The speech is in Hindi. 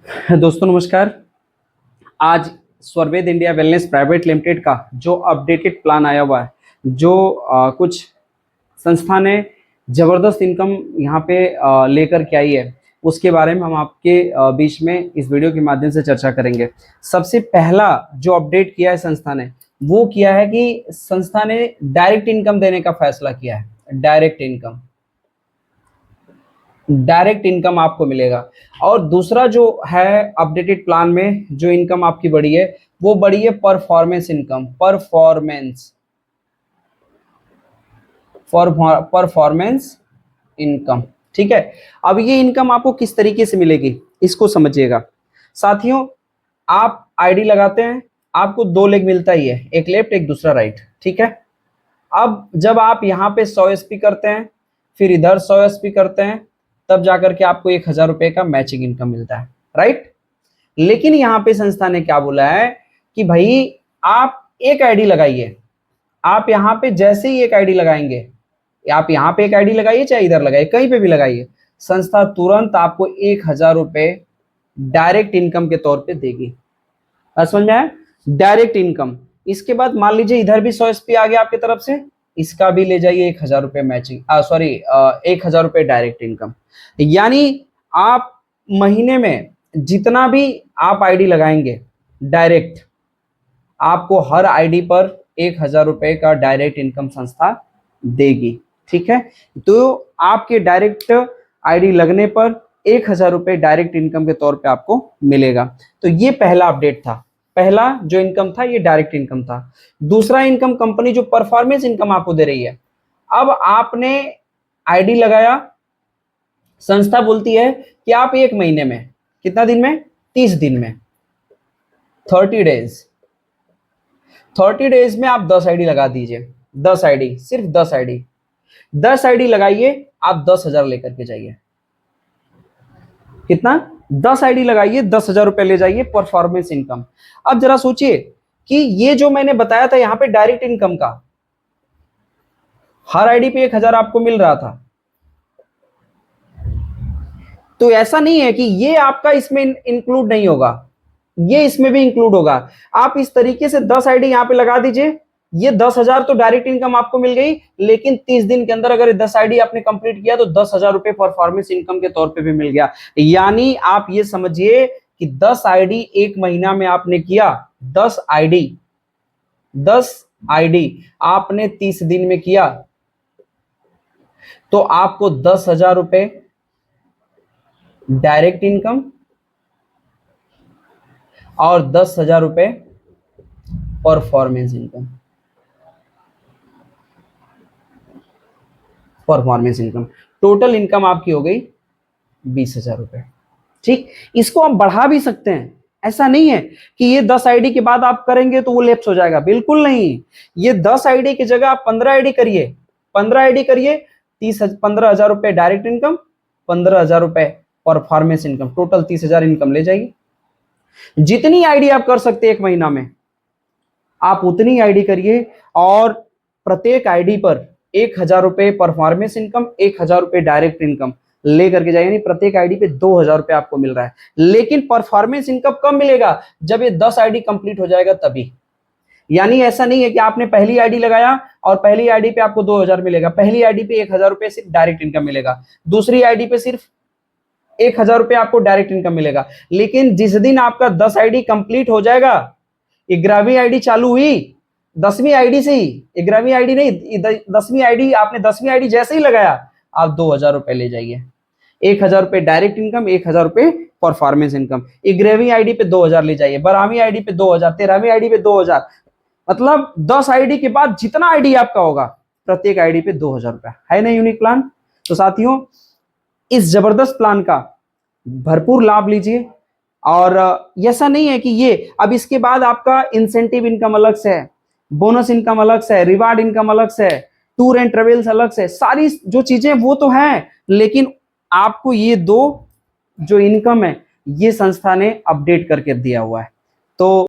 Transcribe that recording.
दोस्तों नमस्कार। आज Swarved India wellness private limited का जो अपडेटेड प्लान आया हुआ है, जो कुछ संस्था ने जबरदस्त इनकम यहाँ पे लेकर के आई है, उसके बारे में हम आपके बीच में इस वीडियो के माध्यम से चर्चा करेंगे। सबसे पहला जो अपडेट किया है संस्था ने, वो किया है कि संस्था ने डायरेक्ट इनकम देने का फैसला किया है। डायरेक्ट इनकम आपको मिलेगा। और दूसरा जो है अपडेटेड प्लान में जो इनकम आपकी बढ़ी है, वो बढ़ी है परफॉर्मेंस इनकम। परफॉर्मेंस इनकम, ठीक है। अब ये इनकम आपको किस तरीके से मिलेगी, इसको समझिएगा साथियों। आप आईडी लगाते हैं, आपको दो लेग मिलता ही है, एक लेफ्ट एक दूसरा राइट, ठीक है। अब जब आप यहाँ पे 100 एसपी करते हैं, फिर इधर 100 एसपी करते हैं, तब जाकर के आपको 1000 रुपए का मैचिंग इनकम मिलता है, राइट। लेकिन यहाँ पे संस्था ने क्या बोला है कि भाई आप एक आईडी लगाइए। आप यहाँ पे जैसे ही एक आईडी लगाएंगे, आप यहाँ पे एक आईडी लगाइए चाहे इधर लगाइए, कहीं पे भी लगाइए, संस्था तुरंत आपको 1000 रुपए डायरेक्ट इनकम के तौर पे देगी। समझ में आया? Direct income. इसके बाद मान लीजिए इधर भी 100 एसपी आ गया आपकी तरफ से, इसका भी ले जाइए 1000 रुपए मैचिंग, 1000 रुपए डायरेक्ट इनकम। यानी आप महीने में जितना भी आप आईडी लगाएंगे डायरेक्ट, आपको हर आईडी पर 1000 रुपए का डायरेक्ट इनकम संस्था देगी, ठीक है। तो आपके डायरेक्ट आईडी लगने पर 1000 रुपए डायरेक्ट इनकम के तौर पे आपको मिलेगा। तो ये पहला अपडेट था। पहला जो इनकम था ये डायरेक्ट इनकम था। दूसरा इनकम कंपनी जो परफॉर्मेंस इनकम आपको दे रही है। अब आपने आईडी लगाया, संस्था बोलती है कि आप एक महीने में, कितना दिन में, 30 दिन में, 30 डेज, 30 डेज में आप 10 आईडी लगा दीजिए। 10 आईडी, सिर्फ 10 आईडी, 10 आईडी लगाइए, आप 10,000 लेकर के जाइए। कितना? 10 आईडी लगाइए, 10,000 रुपए ले जाइए परफॉर्मेंस इनकम। अब जरा सोचिए कि ये जो मैंने बताया था यहाँ पे डायरेक्ट इनकम का, हर आईडी पे 1000 आपको मिल रहा था, तो ऐसा नहीं है कि ये आपका इसमें इंक्लूड नहीं होगा, ये इसमें भी इंक्लूड होगा। आप इस तरीके से 10 आईडी यहाँ पे लगा दीजिए, ये 10,000 तो डायरेक्ट इनकम आपको मिल गई, लेकिन 30 दिन के अंदर अगर 10 आईडी आपने कंप्लीट किया तो 10,000 रुपए परफॉर्मेंस इनकम के तौर पे भी मिल गया। यानी आप ये समझिए कि 10 आईडी एक महीना में आपने किया, 10 आईडी आपने 30 दिन में किया, तो आपको 10,000 रुपए डायरेक्ट इनकम और 10,000 रुपए परफॉर्मेंस इनकम। टोटल इनकम आपकी हो गई 20,000 रुपए, ठीक। इसको आप बढ़ा भी सकते हैं, ऐसा नहीं है कि ये 10 आईडी के बाद आप करेंगे तो वो लैप्स हो जाएगा, बिल्कुल नहीं। ये 10 आईडी की जगह आप 15 आईडी करिए, 15 आईडी करिए, 15,000 रुपए डायरेक्ट इनकम, 15,000 रुपए परफॉर्मेंस इनकम, टोटल 30,000 इनकम ले जाइए। जितनी आईडी आप कर सकते हैं एक महीना में, आप उतनी आईडी करिए, और प्रत्येक आईडी पर 1000 रुपए परफॉर्मेंस इनकम, 1000 रुपए डायरेक्ट इनकम लेकर के जाइए। यानी प्रत्येक आईडी पे 2000 रुपए आपको मिल रहा है। लेकिन परफॉर्मेंस इनकम कब मिलेगा? जब ये 10 आईडी कंप्लीट हो जाएगा तभी। यानी ऐसा नहीं है कि आपने पहली आईडी लगाया और पहली आईडी पे आपको 2000 मिलेगा, पहली आईडी पे 1000 रुपए सिर्फ डायरेक्ट इनकम मिलेगा, दूसरी आईडी पे सिर्फ 1000 रुपए आपको डायरेक्ट इनकम मिलेगा। लेकिन जिस दिन आपका 10 आईडी कंप्लीट हो जाएगा, 11वीं आईडी चालू हुई 10वीं आईडी से ही, 11वीं आईडी नहीं, 10वीं आईडी, आपने 10वीं आईडी जैसे ही लगाया, आप 2000 रुपए ले जाइए। 1000 रुपए डायरेक्ट इनकम, 1000 रुपए परफॉर्मेंस इनकम। 11वीं आईडी पे 2000 ले जाइए, 12वीं आईडी पे 2000, 13वीं आईडी पे 2000, मतलब 10 आईडी के बाद जितना आईडी आपका होगा, प्रत्येक आईडी पे 2000 रुपए। है ना यूनिक प्लान? तो साथियों, इस जबरदस्त प्लान का भरपूर लाभ लीजिए। और ऐसा नहीं है कि ये अब इसके बाद आपका इंसेंटिव इनकम अलग से है, बोनस इनकम अलग से है, रिवार्ड इनकम अलग से है, टूर एंड ट्रेवल्स अलग से, सारी जो चीजें वो तो हैं, लेकिन आपको ये दो जो इनकम है ये संस्था ने अपडेट करके दिया हुआ है। तो